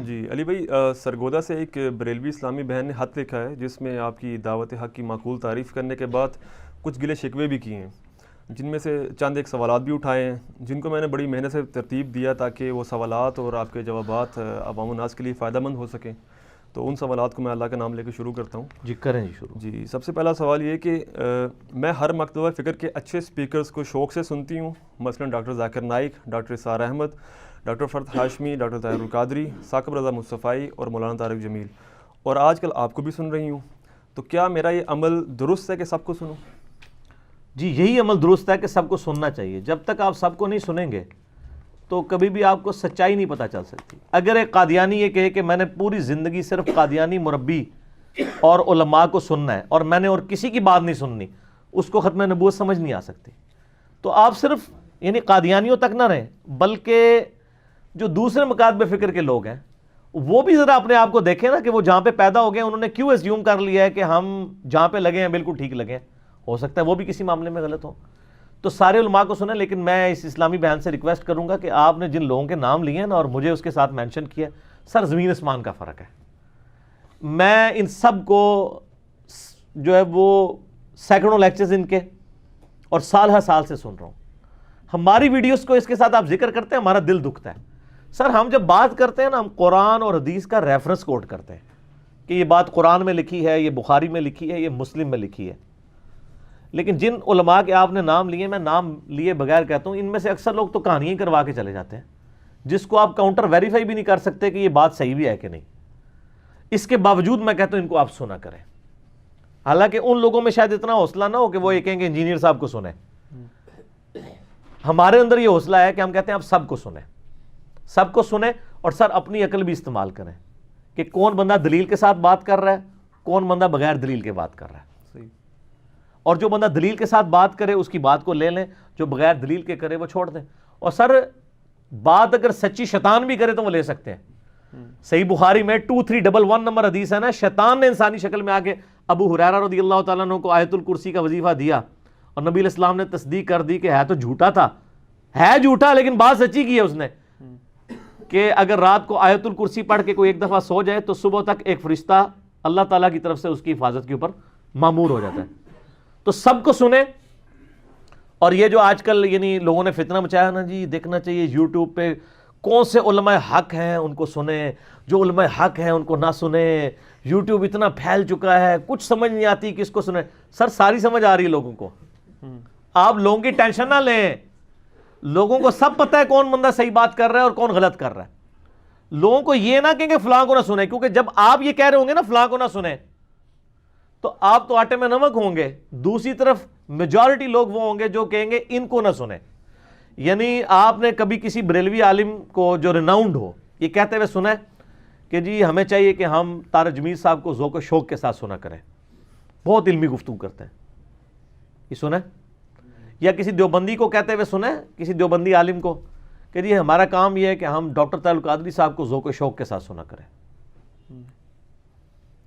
جی علی بھائی، سرگودا سے ایک بریلوی اسلامی بہن نے خط لکھا ہے جس میں آپ کی دعوت حق کی معقول تعریف کرنے کے بعد کچھ گلے شکوے بھی کیے ہیں، جن میں سے چند ایک سوالات بھی اٹھائے ہیں جن کو میں نے بڑی محنت سے ترتیب دیا تاکہ وہ سوالات اور آپ کے جوابات عوام الناس کے لیے فائدہ مند ہو سکیں۔ تو ان سوالات کو میں اللہ کا نام لے کے شروع کرتا ہوں۔ جی کریں جی شروع۔ جی سب سے پہلا سوال یہ کہ میں ہر مکتبہ فکر کے اچھے سپیکرز کو شوق سے سنتی ہوں، مثلا ڈاکٹر ذاکر نائک، ڈاکٹر اسرار احمد، ڈاکٹر فرد ہاشمی، ڈاکٹر طاہر القادری، ثاقب رضا مصطفی اور مولانا طارق جمیل، اور آج کل آپ کو بھی سن رہی ہوں۔ تو کیا میرا یہ عمل درست ہے کہ سب کو سنوں؟ جی یہی عمل درست ہے کہ سب کو سننا چاہیے۔ جب تک آپ سب کو نہیں سنیں گے تو کبھی بھی آپ کو سچائی نہیں پتہ چل سکتی۔ اگر ایک قادیانی یہ کہے کہ میں نے پوری زندگی صرف قادیانی مربی اور علماء کو سننا ہے اور میں نے اور کسی کی بات نہیں سننی، اس کو ختم نبوت سمجھ نہیں آ سکتی۔ تو آپ صرف یعنی قادیانیوں تک نہ رہیں، بلکہ جو دوسرے مکاتب فکر کے لوگ ہیں وہ بھی ذرا اپنے آپ کو دیکھیں نا کہ وہ جہاں پہ پیدا ہو گئے انہوں نے کیوں اسیوم کر لیا ہے کہ ہم جہاں پہ لگے ہیں بالکل ٹھیک لگے ہیں۔ ہو سکتا ہے وہ بھی کسی معاملے میں غلط ہوں۔ تو سارے علماء کو سنیں، لیکن میں اس اسلامی بہن سے ریکویسٹ کروں گا کہ آپ نے جن لوگوں کے نام لیے ہیں نا اور مجھے اس کے ساتھ مینشن کیا، سر زمین اسمان کا فرق ہے۔ میں ان سب کو جو ہے وہ سینکڑوں لیکچرز ان کے اور سال ہر سال سے سن رہا ہوں۔ ہماری ویڈیوز کو اس کے ساتھ آپ ذکر کرتے ہیں، ہمارا دل دکھتا ہے۔ سر ہم جب بات کرتے ہیں نا، ہم قرآن اور حدیث کا ریفرنس کوٹ کرتے ہیں کہ یہ بات قرآن میں لکھی ہے، یہ بخاری میں لکھی ہے، یہ مسلم میں لکھی ہے۔ لیکن جن علماء کے آپ نے نام لیے، میں نام لیے بغیر کہتا ہوں، ان میں سے اکثر لوگ تو کہانیاں ہی کروا کے چلے جاتے ہیں جس کو آپ کاؤنٹر ویریفائی بھی نہیں کر سکتے کہ یہ بات صحیح بھی ہے کہ نہیں۔ اس کے باوجود میں کہتا ہوں ان کو آپ سنا کریں، حالانکہ ان لوگوں میں شاید اتنا حوصلہ نہ ہو کہ وہ یہ کہیں گے انجینئر صاحب کو سنیں۔ ہمارے اندر یہ حوصلہ ہے کہ ہم کہتے ہیں آپ سب کو سنیں، سب کو سنیں، اور سر اپنی عقل بھی استعمال کریں کہ کون بندہ دلیل کے ساتھ بات کر رہا ہے، کون بندہ بغیر دلیل کے بات کر رہا ہے۔ اور جو بندہ دلیل کے ساتھ بات کرے اس کی بات کو لے لیں، جو بغیر دلیل کے کرے وہ چھوڑ دیں۔ اور سر بات اگر سچی شیطان بھی کرے تو وہ لے سکتے ہیں۔ صحیح بخاری میں 2311 نمبر حدیث ہے نا، شیطان نے انسانی شکل میں آ کے ابو ہریرہ رضی اللہ تعالیٰ عنہ کو آیت الکرسی کا وظیفہ دیا اور نبی علیہ السلام نے تصدیق کر دی کہ ہے تو جھوٹا تھا، ہے جھوٹا لیکن بات سچی کی ہے اس نے، کہ اگر رات کو آیت الکرسی پڑھ کے کوئی ایک دفعہ سو جائے تو صبح تک ایک فرشتہ اللہ تعالیٰ کی طرف سے اس کی حفاظت کے اوپر مامور ہو جاتا ہے۔ تو سب کو سنیں۔ اور یہ جو آج کل یعنی لوگوں نے فتنہ مچایا نا جی، دیکھنا چاہیے یوٹیوب پہ کون سے علماء حق ہیں ان کو سنیں، جو علماء حق ہیں ان کو نہ سنیں۔ یوٹیوب اتنا پھیل چکا ہے، کچھ سمجھ نہیں آتی کس کو سنیں۔ سر ساری سمجھ آ رہی ہے لوگوں کو، آپ لوگوں کی ٹینشن نہ لیں، لوگوں کو سب پتہ ہے کون بندہ صحیح بات کر رہا ہے اور کون غلط کر رہا ہے۔ لوگوں کو یہ نہ کہیں کہ فلاں کو نہ سنیں، کیونکہ جب آپ یہ کہہ رہے ہوں گے نا فلاں کو نہ سنیں تو آپ تو آٹے میں نمک ہوں گے، دوسری طرف میجورٹی لوگ وہ ہوں گے جو کہیں گے ان کو نہ سنیں۔ یعنی آپ نے کبھی کسی بریلوی عالم کو جو ریناؤنڈ ہو یہ کہتے ہوئے سنا ہے کہ جی ہمیں چاہیے کہ ہم طارق جمیل صاحب کو ذوق و شوق کے ساتھ سنا کریں، بہت علمی گفتگو کرتے ہیں، یہ سنا ہے؟ یا کسی دیوبندی کو کہتے ہوئے سنا ہے، کسی دیوبندی عالم کو کہ جی ہمارا کام یہ ہے کہ ہم ڈاکٹر طاہر القادری صاحب کو ذوق و شوق کے ساتھ سنا کریں؟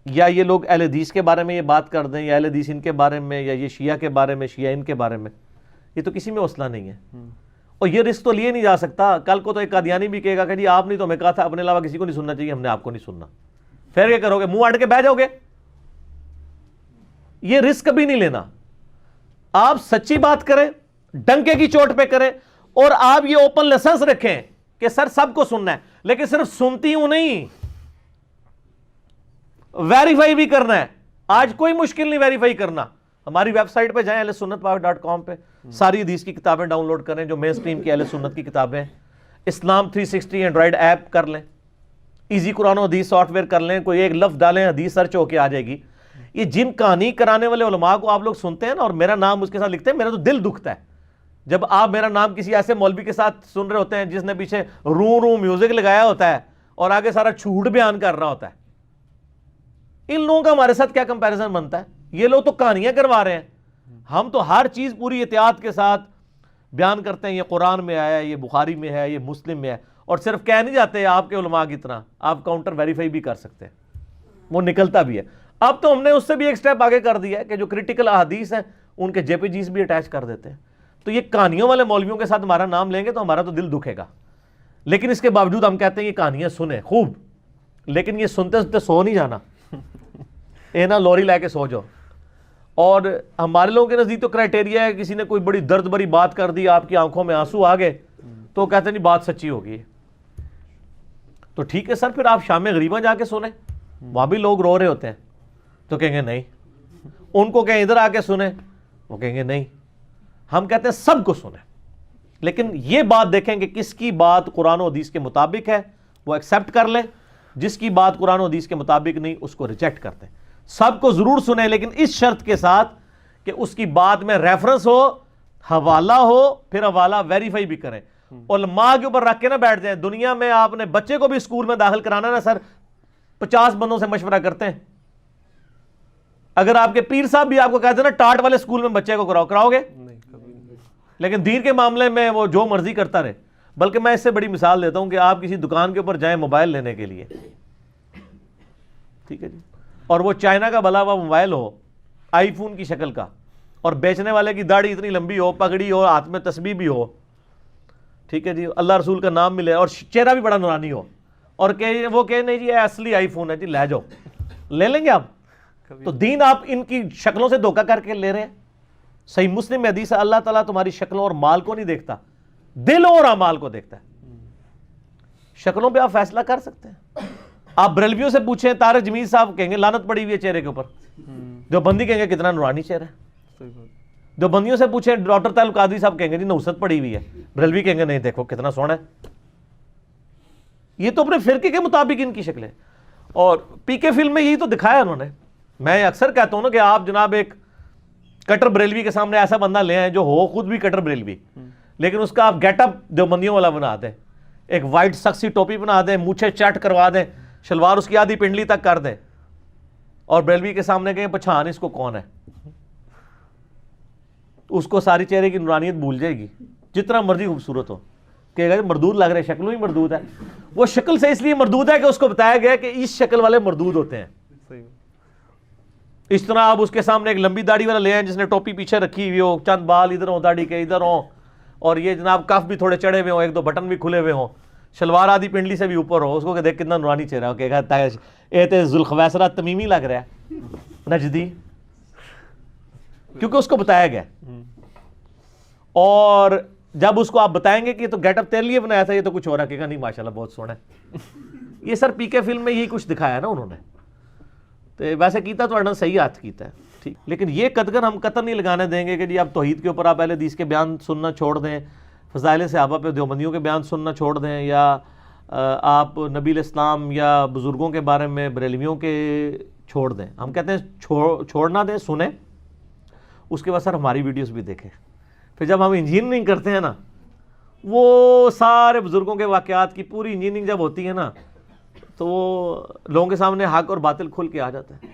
یا یہ لوگ اہل حدیث کے بارے میں یہ بات کر دیں، یا اہل حدیث ان کے بارے میں، یا یہ شیعہ کے بارے میں، شیعہ ان کے بارے میں، یہ تو کسی میں حوصلہ نہیں ہے۔ اور یہ رسک تو لیے نہیں جا سکتا۔ کل کو تو ایک قادیانی بھی کہے گا کہ جی آپ نے تو ہمیں کہا تھا اپنے علاوہ کسی کو نہیں سننا چاہیے، ہم نے آپ کو نہیں سننا، پھر کیا کرو گے؟ منہ اڑ کے بیٹھ جاؤ گے؟ یہ رسک کبھی نہیں لینا۔ آپ سچی بات کریں، ڈنکے کی چوٹ پہ کریں، اور آپ یہ اوپن لائسنس رکھیں کہ سر سب کو سننا ہے، لیکن صرف سنتی ہوں نہیں، ویریفائی بھی کرنا ہے۔ آج کوئی مشکل نہیں ویریفائی کرنا۔ ہماری ویب سائٹ پہ جائیں ahlsunnatpak.com پہ، ساری حدیث کی کتابیں ڈاؤن لوڈ کریں جو مین سٹریم کی اہل سنت کی کتابیں، اسلام 360 اینڈرائڈ ایپ کر لیں، ایزی قرآن و حدیث سافٹ ویئر کر لیں، کوئی ایک لفظ ڈالیں حدیث سرچ ہو کے آ جائے گی۔ یہ جن کہانی کرانے والے علماء کو آپ لوگ سنتے ہیں نا اور میرا نام اس کے ساتھ لکھتے ہیں، میرا تو دل دکھتا ہے جب آپ میرا نام کسی ایسے مولوی کے ساتھ سن رہے ہوتے ہیں جس نے پیچھے رو میوزک لگایا ہوتا ہے اور آگے سارا جھوٹ بیان کر رہا ہوتا ہے۔ ان لوگوں کا ہمارے ساتھ کیا کمپیریزن بنتا ہے؟ یہ لوگ تو کہانیاں کروا رہے ہیں، ہم تو ہر چیز پوری احتیاط کے ساتھ بیان کرتے ہیں، یہ قرآن میں آیا ہے، یہ بخاری میں ہے، یہ مسلم میں ہے، اور صرف کہہ نہیں جاتے آپ کے علماء کی طرح، آپ کاؤنٹر ویریفائی بھی کر سکتے ہیں، وہ نکلتا بھی ہے۔ اب تو ہم نے اس سے بھی ایک سٹیپ آگے کر دیا ہے کہ جو کرٹیکل احادیث ہیں ان کے JPGs بھی اٹیچ کر دیتے ہیں۔ تو یہ کہانیوں والے مولویوں کے ساتھ ہمارا نام لیں گے تو ہمارا تو دل دکھے گا، لیکن اس کے باوجود ہم کہتے ہیں یہ کہانیاں سنیں خوب، لیکن یہ سنتے سنتے سو نہیں جانا، اے نا لوری لے کے سو جاؤ. اور ہمارے لوگوں کے نزدیک تو کرائٹیریا ہے کسی نے کوئی بڑی درد بری بات کر دی، آپ کی آنکھوں میں آنسو آ گئے تو کہتے ہیں نہیں بات سچی ہوگی. تو ٹھیک ہے سر، پھر آپ شام غریباں جا کے سنیں، وہاں بھی لوگ رو رہے ہوتے ہیں. تو کہیں گے نہیں. ان کو کہیں ادھر آ کے سنیں، وہ کہیں گے نہیں. ہم کہتے ہیں سب کو سنیں، لیکن یہ بات دیکھیں کہ کس کی بات قرآن و حدیث کے مطابق ہے وہ ایکسیپٹ کر لیں، جس کی بات قرآن و حدیث کے مطابق نہیں اس کو ریجیکٹ کرتے ہیں. سب کو ضرور سنیں، لیکن اس شرط کے ساتھ کہ اس کی بات میں ریفرنس ہو، حوالہ ہو، پھر حوالہ ویریفائی بھی کریں. علماء کے اوپر رکھ کے نہ بیٹھ جائیں. دنیا میں آپ نے بچے کو بھی اسکول میں داخل کرانا نا سر، 50 بندوں سے مشورہ کرتے ہیں. اگر آپ کے پیر صاحب بھی آپ کو کہتے ہیں نا ٹاٹ والے اسکول میں بچے کو کراؤ گے؟ لیکن دین کے معاملے میں وہ جو مرضی کرتا رہے. بلکہ میں اس سے بڑی مثال دیتا ہوں کہ آپ کسی دکان کے اوپر جائیں موبائل لینے کے لیے، ٹھیک ہے جی، اور وہ چائنا کا بلا ہوا موبائل ہو، آئی فون کی شکل کا، اور بیچنے والے کی داڑھی اتنی لمبی ہو، پگڑی ہو، ہاتھ میں تسبیح بھی ہو، ٹھیک ہے جی، اللہ رسول کا نام ملے اور چہرہ بھی بڑا نورانی ہو، اور کہ وہ کہ نہیں جی یہ اصلی آئی فون ہے جی، لے جاؤ. لے لیں گے آپ؟ تو دین آپ ان کی شکلوں سے دھوکہ کر کے لے رہے ہیں. صحیح مسلم میں حدیث ہے اللہ تعالیٰ تمہاری شکلوں اور مال کو نہیں دیکھتا، دلوں اور اعمال کو دیکھتا ہے. شکلوں پہ آپ فیصلہ کر سکتے ہیں. آپ بریلویوں سے پوچھیں، طارق جمیل صاحب کہیں گے لعنت پڑی ہوئی ہے چہرے کے اوپر. جو بندی کہیں گے کتنا نورانی چہرہ ہے. جو بندیوں سے پوچھیں ڈاکٹر طاہر القادری صاحب کہیں گے جی نوست پڑی ہوئی ہے. بریلوی کہیں گے نہیں دیکھو کتنا سونا ہے. یہ تو اپنے فرقے کے مطابق ان کی شکلیں. اور پی کے فلم میں یہی تو دکھایا انہوں نے. میں اکثر کہتا ہوں نا کہ آپ جناب ایک کٹر بریلوی کے سامنے ایسا بندہ لے آئیں جو ہو خود بھی کٹر بریلوی، لیکن اس کا آپ گیٹ اپ دیوبندیوں والا بنا دیں، ایک وائٹ سکسی ٹوپی بنا دیں، مونچھیں چٹ کروا دیں، شلوار اس کی آدھی پنڈلی تک کر دیں، اور بریلوی کے سامنے کہیں پہچان اس کو کون ہے، اس کو ساری چہرے کی نورانیت بھول جائے گی، جتنا مرضی خوبصورت ہو. کہ مردود لگ رہے، شکلوں ہی مردود ہے. وہ شکل سے اس لیے مردود ہے کہ اس کو بتایا گیا کہ اس شکل والے مردود ہوتے ہیں. اس طرح آپ اس کے سامنے ایک لمبی داڑھی والا لے آئیں جس نے ٹوپی پیچھے رکھی ہوئی ہو، چند بال ادھر ہوں داڑھی کے ادھر ہوں، اور یہ جناب کف بھی تھوڑے چڑھے ہوئے ہوں، ایک دو بٹن بھی کھلے ہوئے ہوں، شلوار آدھی پنڈلی سے بھی اوپر ہو، اس کو کہ دیکھ کتنا نورانی چہرہ ہو، کہ کہتا ہے اے تے ذوالخویسرہ تمیمی لگ رہا ہے نجدی، کیونکہ اس کو بتایا گیا. اور جب اس کو آپ بتائیں گے کہ یہ تو گیٹ اپ تیرے لیے بنایا تھا، یہ تو کچھ اور ہے، کہے گا نہیں ماشاءاللہ بہت سونا ہے. یہ سر پی کے فلم میں یہی کچھ دکھایا نا انہوں نے. تو ویسے کیتا تو اڑنا صحیح ہاتھ کیتا ہے ٹھیک، لیکن یہ قدغن ہم قطر نہیں لگانے دیں گے کہ جی آپ توحید کے اوپر آپ اہل حدیث کے بیان سننا چھوڑ دیں، فضائل صحابہ پہ دیوبندیوں کے بیان سننا چھوڑ دیں، یا آپ نبی الاسلام یا بزرگوں کے بارے میں بریلویوں کے چھوڑ دیں. ہم کہتے ہیں چھوڑنا دیں، سنیں، اس کے بعد سر ہماری ویڈیوز بھی دیکھیں. پھر جب ہم انجینئرنگ کرتے ہیں نا، وہ سارے بزرگوں کے واقعات کی پوری انجینئرنگ جب ہوتی ہے نا، تو وہ لوگوں کے سامنے حق اور باطل کھل کے آ جاتا ہے.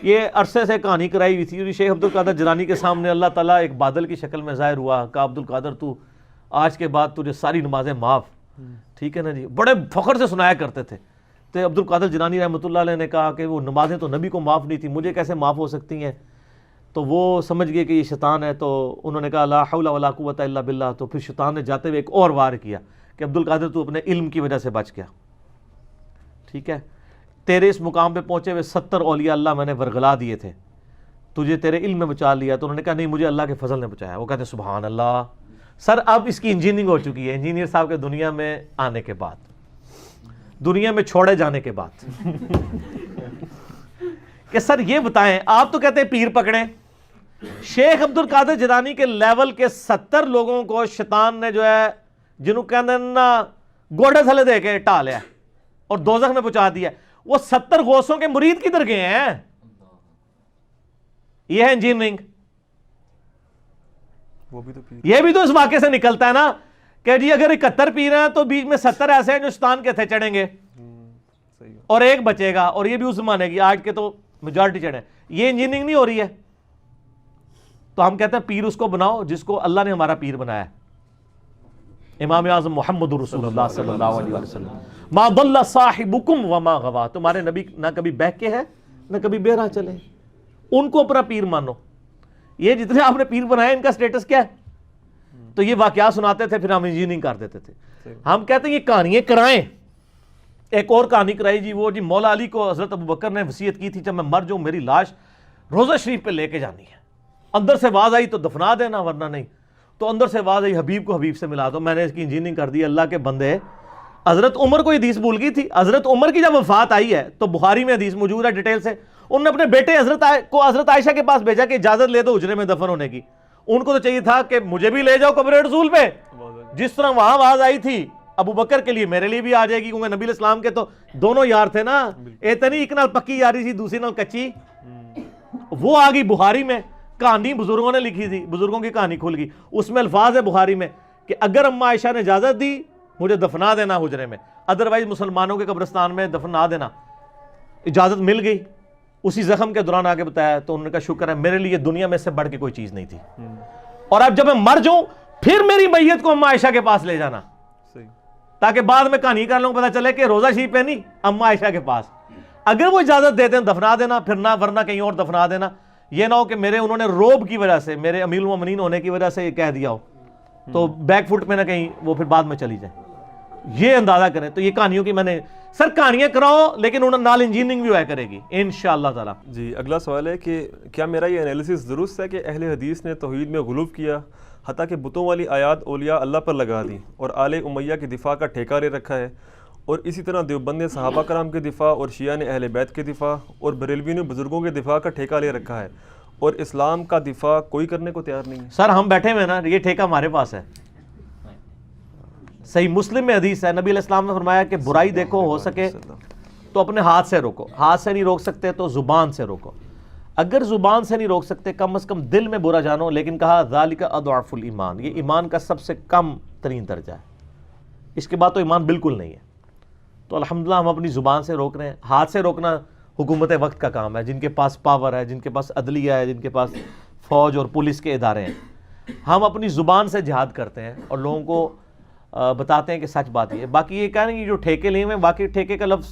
یہ عرصے سے کہانی کرائی ہوئی تھی، شیخ عبد القادر جیلانی کے سامنے اللہ تعالیٰ ایک بادل کی شکل میں ظاہر ہوا، کہا عبد القادر تو آج کے بعد تجھے ساری نمازیں معاف. ٹھیک ہے نا جی، بڑے فخر سے سنایا کرتے تھے. تو عبد القادر جیلانی رحمۃ اللہ علیہ نے کہا کہ وہ نمازیں تو نبی کو معاف نہیں تھی، مجھے کیسے معاف ہو سکتی ہیں؟ تو وہ سمجھ گئے کہ یہ شیطان ہے. تو انہوں نے کہا لا حول ولا قوۃ الا باللہ. تو پھر شیطان نے جاتے ہوئے ایک اور وار کیا کہ عبد القادر تو اپنے علم کی وجہ سے بچ گیا، ٹھیک ہے، تیرے اس مقام پہ پہنچے ہوئے 70 اولیاء اللہ میں نے ورگلا دیے تھے، تجھے تیرے علم میں بچا لیا. تو انہوں نے کہا نہیں، مجھے اللہ کے فضل نے بچایا. وہ کہتے ہیں سبحان اللہ. سر اب اس کی انجینئرنگ ہو چکی ہے انجینئر صاحب کے دنیا میں آنے کے بعد، دنیا میں چھوڑے جانے کے بعد. کہ سر یہ بتائیں، آپ تو کہتے ہیں پیر پکڑیں، شیخ عبد القادر جیلانی کے لیول کے 70 لوگوں کو شیطان نے جو ہے جنہوں کہتے ہیں نا گوڑے تھلے دے کے ٹا لیا اور دوزخ میں پہنچا دیا. وہ 70 غوثوں کے مرید کدھر گئے ہیں؟ یہ ہے انجینئرنگ. یہ بھی تو اس واقعے سے نکلتا ہے نا کہ جی اگر 71 پیر ہیں تو بیچ میں 70 ایسے ہیں جو شیطان کے تھے چڑھیں گے اور ایک بچے گا، اور یہ بھی اس زمانے کی، آج کے تو میجارٹی چڑھے. یہ انجینئرنگ نہیں ہو رہی ہے. تو ہم کہتے ہیں پیر اس کو بناؤ جس کو اللہ نے ہمارا پیر بنایا ہے، امام اعظم محمد رسول اللہ صلی اللہ علیہ وسلم. ما ضل صاحبکم وما غوا. تمہارے نبی نہ کبھی بہکے ہیں نہ کبھی بہرا چلے، ان کو اپنا پیر مانو. یہ جتنے آپ نے پیر بنائے ان کا سٹیٹس کیا ہے؟ تو یہ واقعات سناتے تھے، پھر ہم انجینئرنگ کر دیتے تھے. ہم کہتے ہیں یہ کہانیاں کرائیں، ایک اور کہانی کرائی جی، وہ جی مولا علی کو حضرت ابوبکر نے وصیت کی تھی جب میں مر جاؤں میری لاش روضہ شریف پہ لے کے جانی ہے، اندر سے آواز آئی تو دفنا دینا ورنہ نہیں، تو اندر سے آواز آئی حبیب کو حبیب سے ملا دو، میں نے اس کی انجینئرنگ کر دی۔ اللہ کے بندے، حضرت عمر کو حدیث بھول گئی تھی، حضرت عمر کی جب وفات آئی ہے تو بخاری میں حدیث موجود ہے ڈیٹیل سے، انہوں نے اپنے بیٹے حضرت عائشہ کے پاس بھیجا کہ اجازت لے دو حجرے میں دفن ہونے کی، ان کو تو چاہیے تھا کہ مجھے بھی لے جاؤ قبر رسول پہ، جس طرح وہاں آواز آئی تھی ابو بکر کے لیے میرے لیے بھی آ جائے گی، کیونکہ نبی الاسلام کے تو دونوں یار تھے نا، اتنی ایک نال پکی یاری سی دوسری نال کچی، وہ آ گئی بخاری میں، کہانی بزرگوں نے لکھی تھی، بزرگوں کی کہانی کھل گئی، اس میں الفاظ ہے بخاری میں کہ اگر اما عائشہ نے اجازت دی مجھے دفنا دینا حجرے میں، ادروائز مسلمانوں کے قبرستان میں دفنا دینا، اجازت مل گئی۔ اسی زخم کے دوران آگے بتایا تو انہوں نے کہا شکر ہے، میرے لیے دنیا میں سے بڑھ کے کوئی چیز نہیں تھی، اور اب جب میں مر جاؤں پھر میری میت کو اما عائشہ کے پاس لے جانا، تاکہ بعد میں کہانی کر لوں پتہ چلے کہ روضہ شریف پہ نہیں، اما عائشہ کے پاس، اگر وہ اجازت دیتے ہیں دفنا دینا، پھر نہ ورنہ کہیں اور دفنا دینا، یہ نہ ہو کہ انہوں نے روب کی وجہ سے، میرے امیر المومنین ہونے کی وجہ سے یہ کہہ دیا ہو تو بیک فٹ میں نہ کہیں وہ پھر بعد میں چلی جائے، یہ اندازہ کریں۔ تو یہ کہانیوں کی میں نے سر کہانیاں کراؤ لیکن انہوں نال انجینئرنگ بھی ہوا کرے گی انشاءاللہ تعالی۔ جی اگلا سوال ہے کہ کیا میرا یہ انالیسس درست ہے کہ اہل حدیث نے توحید میں غلو کیا، حتیٰ کہ بتوں والی آیات اولیاء اللہ پر لگا دی اور آل امیہ کی دفاع کا ٹھیکہ لے رکھا ہے، اور اسی طرح دیوبند نے صحابہ کرام کے دفاع اور شیعہ نے اہل بیت کے دفاع اور بریلوی نے بزرگوں کے دفاع کا ٹھیکہ لے رکھا ہے، اور اسلام کا دفاع کوئی کرنے کو تیار نہیں ہے؟ سر ہم بیٹھے ہوئے نا، یہ ٹھیکہ ہمارے پاس ہے، صحیح مسلم میں حدیث ہے، نبی علیہ السلام نے فرمایا کہ برائی دیکھو ہو سکے تو اپنے ہاتھ سے روکو، ہاتھ سے نہیں روک سکتے تو زبان سے روکو، اگر زبان سے نہیں روک سکتے کم از کم دل میں برا جانو، لیکن کہا ذالک اضعف الایمان، یہ ایمان کا سب سے کم ترین درجہ ہے، اس کے بعد تو ایمان بالکل نہیں ہے۔ تو الحمدللہ ہم اپنی زبان سے روک رہے ہیں، ہاتھ سے روکنا حکومت وقت کا کام ہے، جن کے پاس پاور ہے، جن کے پاس عدلیہ ہے، جن کے پاس فوج اور پولیس کے ادارے ہیں، ہم اپنی زبان سے جہاد کرتے ہیں اور لوگوں کو بتاتے ہیں کہ سچ بات یہ ہے۔ باقی یہ کہہ رہے ہیں کہ جو ٹھیکے لیے ہوئے ہیں، واقعی ٹھیکے کا لفظ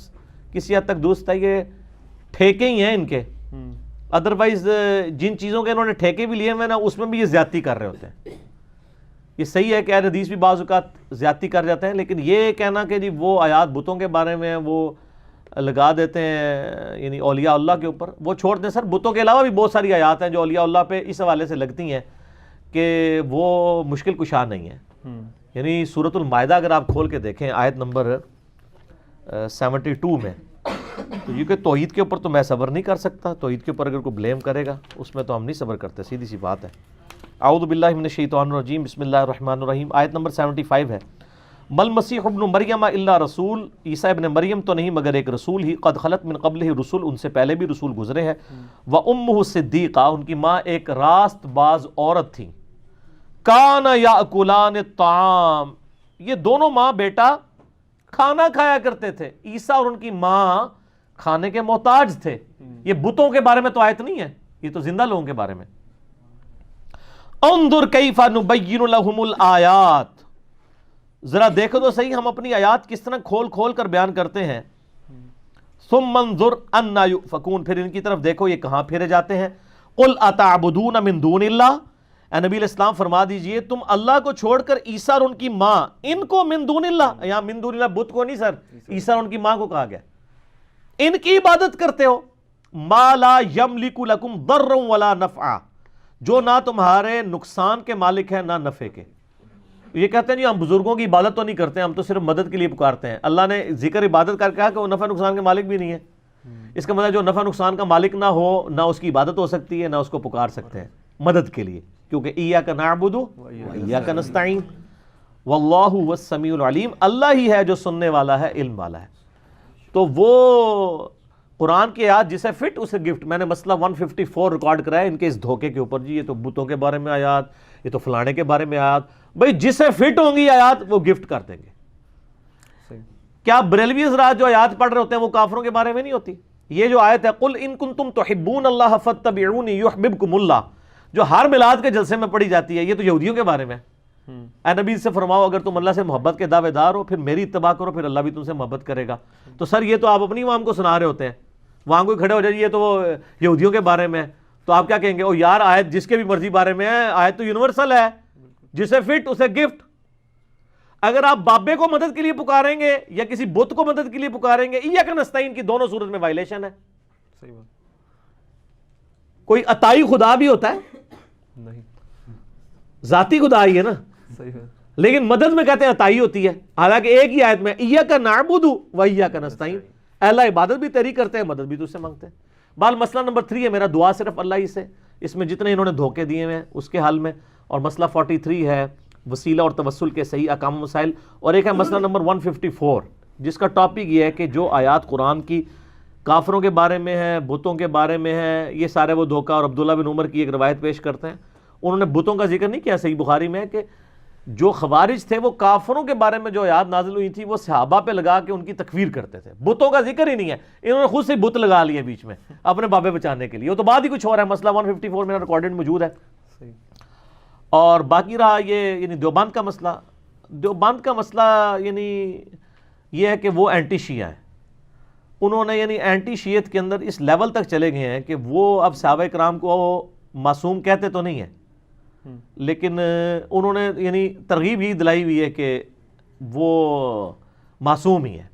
کسی حد تک درست ہے، یہ ٹھیکے ہی ہیں ان کے، ادروائز جن چیزوں کے انہوں نے ٹھیکے بھی لیے ہوئے نا اس میں بھی یہ زیادتی کر رہے ہوتے ہیں۔ یہ صحیح ہے کہ اہل حدیث بھی بعض اوقات زیادتی کر جاتے ہیں، لیکن یہ کہنا کہ جی وہ آیات بتوں کے بارے میں وہ لگا دیتے ہیں یعنی اولیاء اللہ کے اوپر، وہ چھوڑ دیں سر، بتوں کے علاوہ بھی بہت ساری آیات ہیں جو اولیاء اللہ پہ اس حوالے سے لگتی ہیں کہ وہ مشکل کشا نہیں ہے۔ یعنی سورۃ المائدہ اگر آپ کھول کے دیکھیں آیت نمبر 72 میں، تو یہ کہ توحید کے اوپر تو میں صبر نہیں کر سکتا، توحید کے اوپر اگر کوئی بلیم کرے گا اس میں تو ہم نہیں صبر کرتے، سیدھی سی بات ہے۔ اعوذ باللہ من الشیطان الرجیم، بسم اللہ الرحمن الرحیم، آیت نمبر 75 ہے، مل مسیح ابن مریم الا رسول، عیسیٰ ابن مریم تو نہیں مگر ایک رسول ہی، قد خلت من قبلہ رسول، ان سے پہلے بھی رسول گزرے ہیں، وامہ صدیقہ، ان کی ماں ایک راست باز عورت تھی، کانا یاکلان الطعام، یہ دونوں ماں بیٹا کھانا کھایا کرتے تھے، عیسیٰ اور ان کی ماں کھانے کے محتاج تھے۔ یہ بتوں کے بارے میں تو آیت نہیں ہے، یہ تو زندہ لوگوں کے بارے میں۔ انظر کیف نبین لہم الآیات، ذرا دیکھو تو صحیح ہم اپنی آیات کس طرح کھول کھول کر بیان کرتے ہیں۔ ثم انظر انا یؤفکون، پھر ان کی طرف دیکھو یہ کہاں پھیرے جاتے ہیں۔ قل اتعبدون من دون اللہ، اے نبی علیہ السلام فرما دیجئے تم اللہ کو چھوڑ کر عیسیٰ اور ان کی ماں، ان کو من دون اللہ، یہاں من دون اللہ بت کو نہیں سر، عیسیٰ اور ان کی ماں کو کہا گیا، ان کی عبادت کرتے ہو، ما لا یملک لکم ضرا ولا نفعا، جو نہ تمہارے نقصان کے مالک ہیں نہ نفع کے۔ یہ کہتے ہیں جی ہم بزرگوں کی عبادت تو نہیں کرتے، ہم تو صرف مدد کے لیے پکارتے ہیں۔ اللہ نے ذکر عبادت کر کہا کہ وہ نفع نقصان کے مالک بھی نہیں ہے، اس کا مطلب جو نفع نقصان کا مالک نہ ہو نہ اس کی عبادت ہو سکتی ہے نہ اس کو پکار سکتے ہیں مدد کے لیے، کیونکہ ایاک نعبد و ایاک نستعین واللہ هو السمیع العلیم، اللہ ہی ہے جو سننے والا ہے، علم والا ہے۔ تو وہ قرآن کی آیات جسے فٹ اسے گفٹ، میں نے مسئلہ 154 ریکارڈ کرایا ان کے اس دھوکے کے اوپر، جی یہ تو بتوں کے بارے میں آیات، یہ تو فلانے کے بارے میں آیات، بھئی جسے فٹ ہوں گی آیات وہ گفٹ کر دیں گے۔ کیا بریلوی حضرات جو آیات پڑھ رہے ہوتے ہیں وہ کافروں کے بارے میں نہیں ہوتی؟ یہ جو آیت ہے قل ان کنتم تحبون اللہ فاتبعونی یحببکم اللہ، جو ہر میلاد کے جلسے میں پڑھی جاتی ہے، یہ تو یہودیوں کے بارے میں۔ اے نبی سے فرماؤ اگر تم اللہ سے محبت کے دعوے دار ہو پھر میری اتباع کرو، پھر اللہ بھی تم سے محبت کرے گا۔ تو سر یہ تو آپ اپنی عوام کو سنا رہے ہوتے ہیں، وہاں کوئی کھڑے ہو جائے یہ تو وہ یہودیوں کے بارے میں، تو آپ کیا کہیں گے؟ او یار آیت جس کے بھی مرضی بارے میں ہے، آیت تو یونیورسل ہے، جسے فٹ اسے گفٹ۔ اگر آپ بابے کو مدد کے لیے پکاریں گے یا کسی بت کو مدد کے لیے پکاریں گے، ایاک نستعین کی دونوں صورت میں وائلیشن ہے. صحیح بات. کوئی عطائی خدا بھی ہوتا ہے؟ نہیں. ذاتی خدا ہی ہے نا. صحیح ہے. لیکن مدد میں کہتے ہیں عطائی ہوتی ہے. حالانکہ ایک ہی آیت میں ایاک نعبد و ایاک نستعین، اللہ عبادت بھی تیری کرتے ہیں، مدد بھی تجھ سے مانگتے ہیں. بال مسئلہ نمبر 3 ہے میرا، دعا صرف اللہ ہی سے. اس میں جتنے انہوں نے دھوکے دیے ہیں اس کے حل میں. اور مسئلہ 43 ہے وسیلہ اور توسل کے صحیح احکام و مسائل. اور ایک ہے مسئلہ نمبر 154 جس کا ٹاپک یہ ہے کہ جو آیات قرآن کی کافروں کے بارے میں ہے، بتوں کے بارے میں ہے، یہ سارے وہ دھوکہ. اور عبداللہ بن عمر کی ایک روایت پیش کرتے ہیں، انہوں نے بتوں کا ذکر نہیں کیا. صحیح بخاری میں ہے کہ جو خوارج تھے وہ کافروں کے بارے میں جو آیات نازل ہوئی تھی وہ صحابہ پہ لگا کے ان کی تکفیر کرتے تھے. بتوں کا ذکر ہی نہیں ہے، انہوں نے خود سے بت لگا لیے بیچ میں اپنے بابے بچانے کے لیے. وہ تو بات ہی کچھ اور ہے. مسئلہ 154 میرا ریکارڈڈ موجود ہے. صحیح. اور باقی رہا یہ یعنی دیوبند کا مسئلہ. دیوبند کا مسئلہ یعنی یہ ہے کہ وہ اینٹی شیعہ ہیں. انہوں نے یعنی اینٹی شیعت کے اندر اس لیول تک چلے گئے ہیں کہ وہ اب صحابہ کرام کو معصوم کہتے تو نہیں ہیں، لیکن انہوں نے یعنی ترغیب ہی دلائی ہوئی ہے کہ وہ معصوم ہی ہے.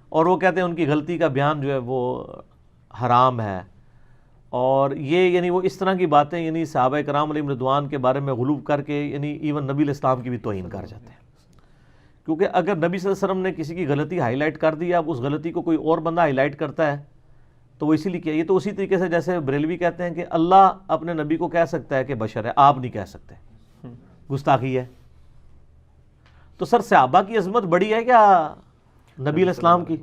اور وہ کہتے ہیں ان کی غلطی کا بیان جو ہے وہ حرام ہے. اور یہ یعنی وہ اس طرح کی باتیں یعنی صحابہ کرام علیہم رضوان کے بارے میں غلو کر کے یعنی ایون نبی علیہ السلام کی بھی توہین کر جاتے ہیں. کیونکہ اگر نبی صلی اللہ علیہ وسلم نے کسی کی غلطی ہائی لائٹ کر دی، اب اس غلطی کو کوئی اور بندہ ہائی لائٹ کرتا ہے تو وہ اسی لیے کیا. یہ تو اسی طریقے سے جیسے بریلوی کہتے ہیں کہ اللہ اپنے نبی کو کہہ سکتا ہے کہ بشر ہے، آپ نہیں کہہ سکتے، گستاخی ہے. تو سر صحابہ کی عظمت بڑی ہے کیا نبی علیہ السلام کی؟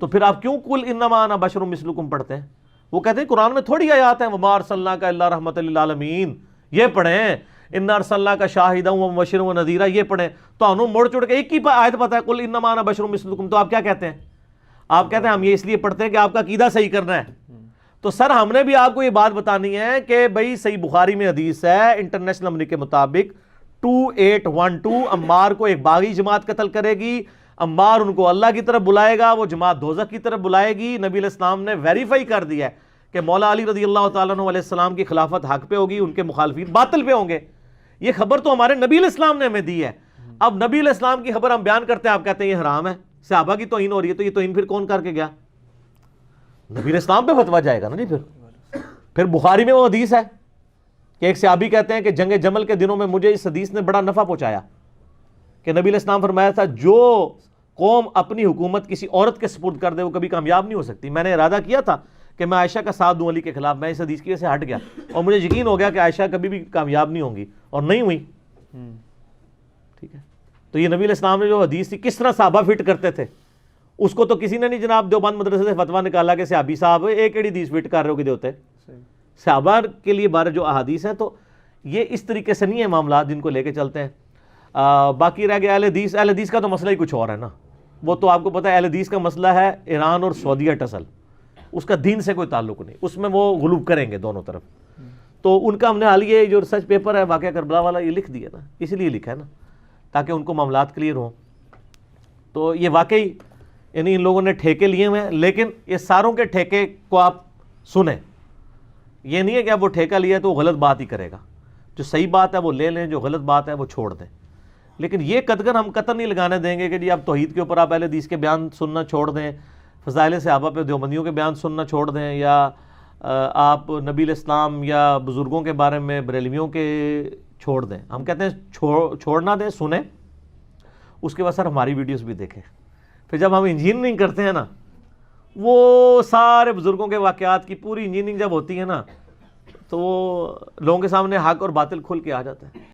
تو پھر آپ کیوں قل انما انا بشر مثلکم پڑھتے ہیں؟ وہ کہتے ہیں قرآن میں تھوڑی آیات ہیں وما ارسلناک الا رحمۃ للعالمین، یہ پڑھیں. انا ارسلناک شاہدا ومبشرا ونذیرا، یہ پڑھیں. تو انہوں مڑ چڑ کے ایک ہی آیت پتہ ہے قل انما انا بشر مثلکم. تو آپ کیا کہتے ہیں؟ آپ کہتے ہیں ہم یہ اس لیے پڑھتے ہیں کہ آپ کا عقیدہ صحیح کرنا ہے. تو سر ہم نے بھی آپ کو یہ بات بتانی ہے کہ بھئی صحیح بخاری میں حدیث ہے انٹرنیشنل منی کے مطابق 2812 عمار کو ایک باغی جماعت قتل کرے گی. عمار ان کو اللہ کی طرف بلائے گا، وہ جماعت دوزخ کی طرف بلائے گی. نبی علیہ السلام نے ویریفائی کر دیا ہے کہ مولا علی رضی اللہ تعالیٰ عنہ علیہ السلام کی خلافت حق پہ ہوگی، ان کے مخالفین باطل پہ ہوں گے. یہ خبر تو ہمارے نبی علیہ السلام نے ہمیں دی ہے. اب نبی علیہ السلام کی خبر ہم بیان کرتے ہیں، آپ کہتے ہیں یہ حرام ہے، صحابہ کی توہین ہو رہی ہے. تو یہ توہین پھر کون کر کے گیا؟ نبی علیہ السلام پہ فتویٰ جائے گا نا جی. پھر بخاری میں وہ حدیث ہے کہ ایک صحابی کہتے ہیں کہ جنگ جمل کے دنوں میں مجھے اس حدیث نے بڑا نفع پہنچایا کہ نبی علیہ السلام فرمایا تھا جو قوم اپنی حکومت کسی عورت کے سپرد کر دے وہ کبھی کامیاب نہیں ہو سکتی. میں نے ارادہ کیا تھا کہ میں عائشہ کا ساتھ دوں علی کے خلاف. میں اس حدیث کی وجہ سے ہٹ گیا اور مجھے یقین ہو گیا کہ عائشہ کبھی بھی کامیاب نہیں ہوں گی، اور نہیں ہوئی. ٹھیک ہے. تو یہ نبی علیہ السلام نے جو حدیث تھی کس طرح صحابہ فٹ کرتے تھے اس کو تو کسی نے نہیں جناب دیوبند مدرسے سے فتویٰ نکالا کہ صحابی صاحب ایک ایڑی حدیث فٹ کر رہے ہو کہ ہوتے صحابہ کے لیے بارے جو احادیث ہیں. تو یہ اس طریقے سے نہیں ہے معاملات جن کو لے کے چلتے ہیں. باقی رہ گیا اہل حدیث. اہل حدیث کا تو مسئلہ ہی کچھ اور ہے نا. وہ تو آپ کو پتہ ہے اہل حدیث کا مسئلہ ہے ایران اور سعودیہ ٹسل، اس کا دین سے کوئی تعلق نہیں، اس میں وہ غلو کریں گے دونوں طرف. تو ان کا ہم نے حال یہ جو ریسرچ پیپر ہے واقعہ کربلا والا یہ لکھ دیا نا، اسی لیے لکھا ہے نا تاکہ ان کو معاملات کلیئر ہوں. تو یہ واقعی یعنی ان لوگوں نے ٹھیکے لیے ہوئے ہیں، لیکن یہ ساروں کے ٹھیکے کو آپ سنیں. یہ نہیں ہے کہ اب وہ ٹھیکہ لیا تو وہ غلط بات ہی کرے گا. جو صحیح بات ہے وہ لے لیں، جو غلط بات ہے وہ چھوڑ دیں. لیکن یہ قدغن ہم قطع نہیں لگانے دیں گے کہ جی اب توحید کے اوپر آپ اہل حدیث کے بیان سننا چھوڑ دیں، فضائل صحابہ پہ دیوبندیوں کے بیان سننا چھوڑ دیں، یا آپ نبی علیہ السلام یا بزرگوں کے بارے میں بریلویوں کے چھوڑ دیں. ہم کہتے ہیں چھوڑنا دیں، سنیں، اس کے بعد سر ہماری ویڈیوز بھی دیکھیں. پھر جب ہم انجینئرنگ کرتے ہیں نا، وہ سارے بزرگوں کے واقعات کی پوری انجینئرنگ جب ہوتی ہے نا تو وہ لوگوں کے سامنے حق اور باطل کھل کے آ جاتا ہے.